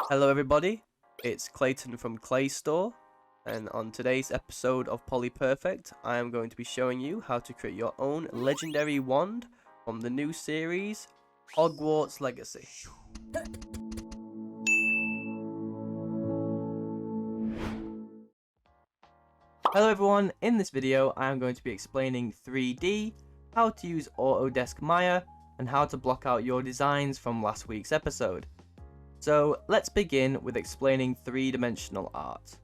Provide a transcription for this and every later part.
Hello everybody, it's Clayton from Clay Store, and on today's episode of Polyperfect, I am going to be showing you how to create your own legendary wand from the new series, Hogwarts Legacy. Hello everyone, in this video I am going to be explaining 3D, how to use Autodesk Maya, and how to block out your designs from last week's episode. So let's begin with explaining three-dimensional art.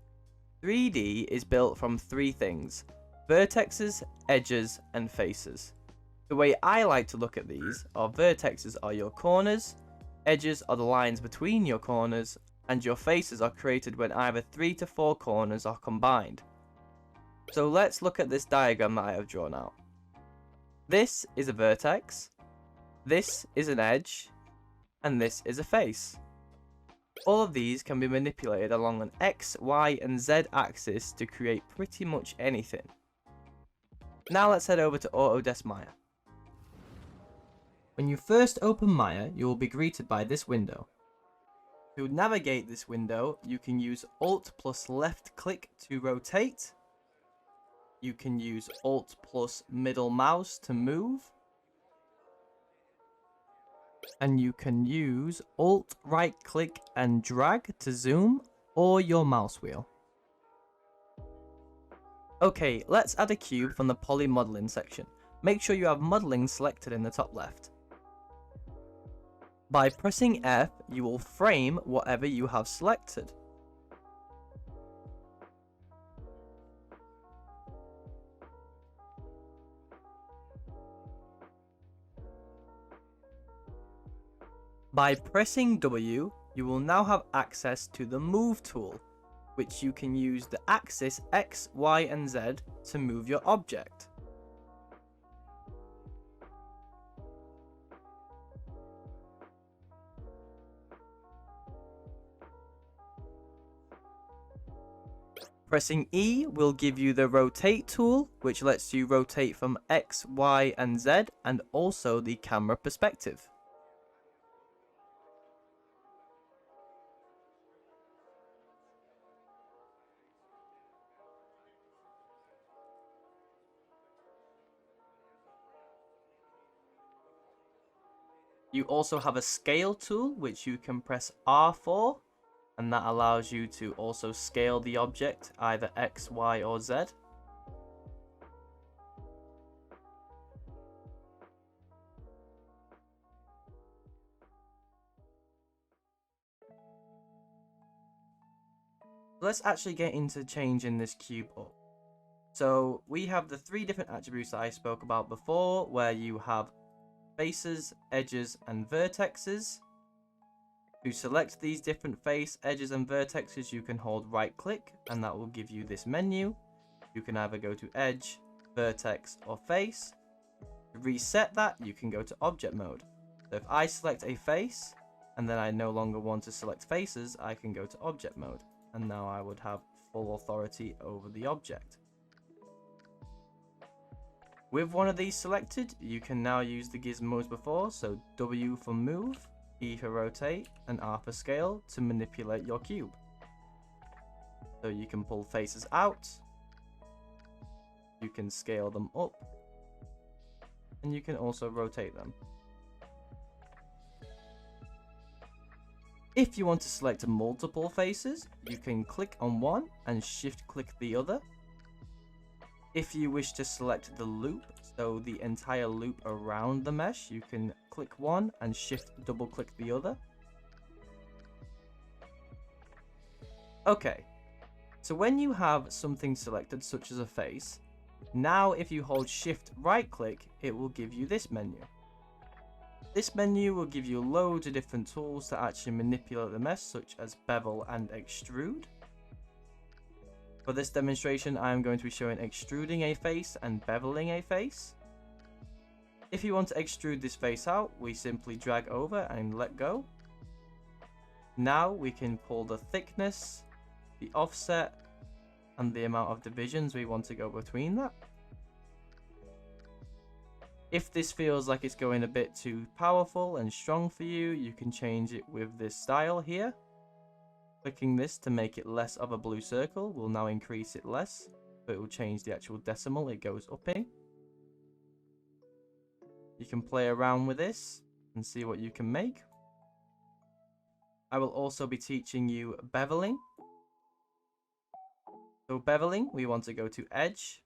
3D is built from three things: vertexes, edges, and faces. The way I like to look at these are vertexes are your corners, edges are the lines between your corners, and your faces are created when either 3 to 4 corners are combined. So let's look at this diagram that I have drawn out. This is a vertex, this is an edge, and this is a face. All of these can be manipulated along an X, Y, and Z axis to create pretty much anything. Now let's head over to Autodesk Maya. When you first open Maya, you will be greeted by this window. To navigate this window, you can use Alt plus left click to rotate. You can use Alt plus middle mouse to move. And you can use Alt right click and drag to zoom, or your mouse wheel. Okay, let's add a cube from the poly modeling section. Make sure you have modeling selected in the top left. By pressing F, you will frame whatever you have selected. By pressing W, you will now have access to the Move tool, which you can use the axis X, Y, and Z to move your object. Pressing E will give you the Rotate tool, which lets you rotate from X, Y, and Z, and also the camera perspective. You also have a scale tool, which you can press R for, and that allows you to also scale the object either X, Y, or Z. Let's actually get into changing this cube up. So we have the three different attributes that I spoke about before, where you have faces, edges, and vertexes. To select these different face, edges, and vertexes, you can hold right click, and that will give you this menu. You can either go to edge, vertex, or face. To reset that, you can go to object mode. So if I select a face, and then I no longer want to select faces, I can go to object mode, and now I would have full authority over the object. With one of these selected, you can now use the gizmos before, so W for move, E for rotate, and R for scale to manipulate your cube. So you can pull faces out, you can scale them up, and you can also rotate them. If you want to select multiple faces, you can click on one and shift click the other. If you wish to select the loop, so the entire loop around the mesh, you can click one and shift double click the other. Okay, so when you have something selected such as a face, now if you hold shift right click, it will give you this menu. This menu will give you loads of different tools to actually manipulate the mesh, such as bevel and extrude. For this demonstration, I am going to be showing extruding a face and beveling a face. If you want to extrude this face out, we simply drag over and let go. Now we can pull the thickness, the offset, and the amount of divisions we want to go between that. If this feels like it's going a bit too powerful and strong for you, you can change it with this style here. Clicking this to make it less of a blue circle will now increase it less, so it will change the actual decimal it goes up in. You can play around with this and see what you can make. I will also be teaching you beveling. So beveling, we want to go to edge.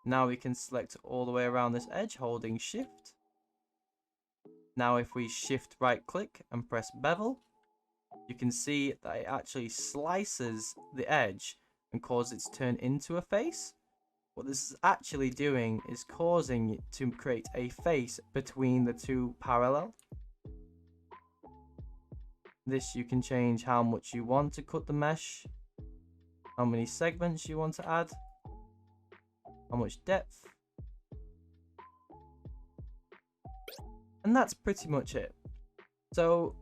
Now we can select all the way around this edge holding shift. Now if we shift right click and press bevel, you can see that it actually slices the edge and causes it to turn into a face. What this is actually doing is causing it to create a face between the two parallel. This you can change how much you want to cut the mesh, how many segments you want to add, how much depth. And that's pretty much it. So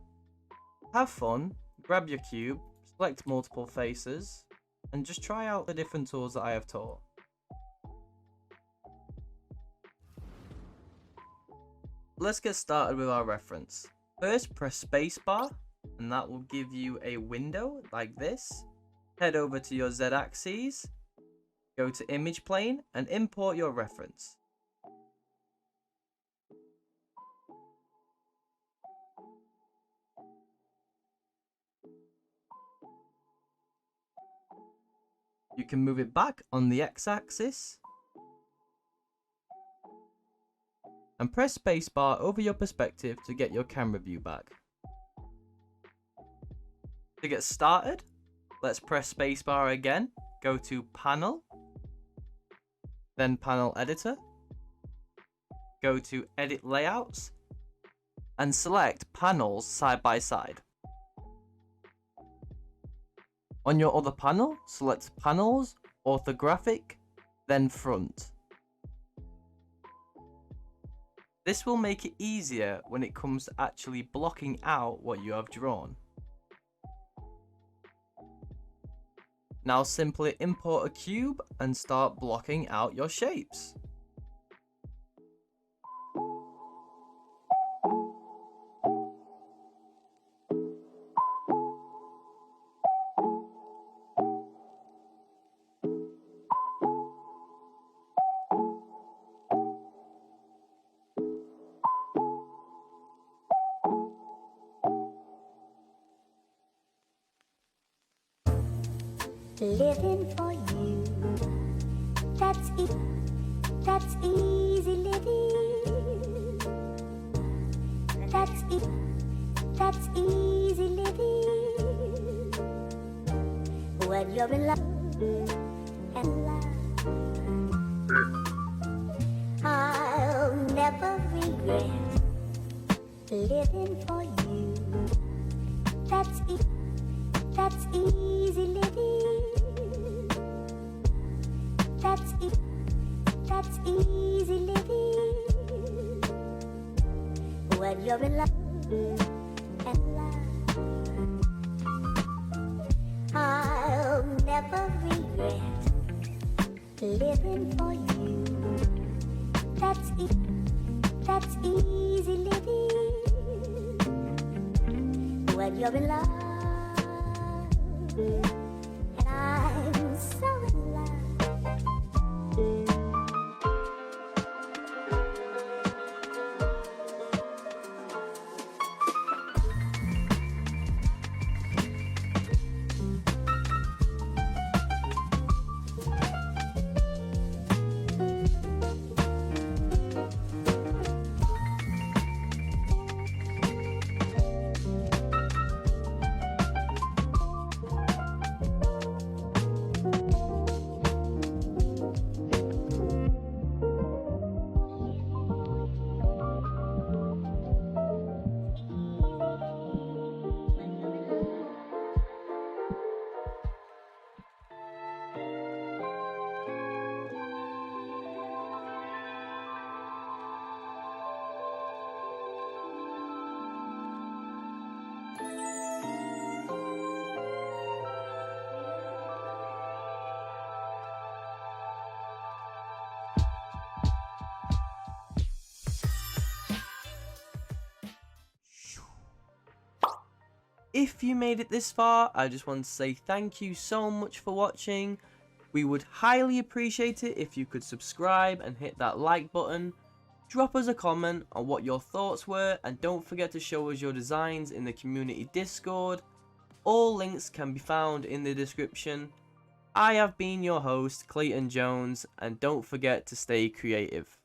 have fun, grab your cube, select multiple faces, and just try out the different tools that I have taught. Let's get started with our reference. First, press spacebar, and that will give you a window like this. Head over to your Z-axis, go to image plane, and import your reference. You can move it back on the X-axis and press spacebar over your perspective to get your camera view back. To get started, let's press spacebar again, go to panel, then panel editor, go to edit layouts, and select panels side by side. On your other panel, select panels, orthographic, then front. This will make it easier when it comes to actually blocking out what you have drawn. Now simply import a cube and start blocking out your shapes. Living for you, that's easy living. That's easy living. When you're in love and I'll never regret living for you. That's easy living. That's easy living. When you're in love and I'll never regret living for you. That's easy living. When you're in love and I'm so in love. If you made it this far, I just want to say thank you so much for watching. We would highly appreciate it if you could subscribe and hit that like button. Drop us a comment on what your thoughts were, and don't forget to show us your designs in the community Discord. All links can be found in the description. I have been your host, Clayton Jones, and don't forget to stay creative.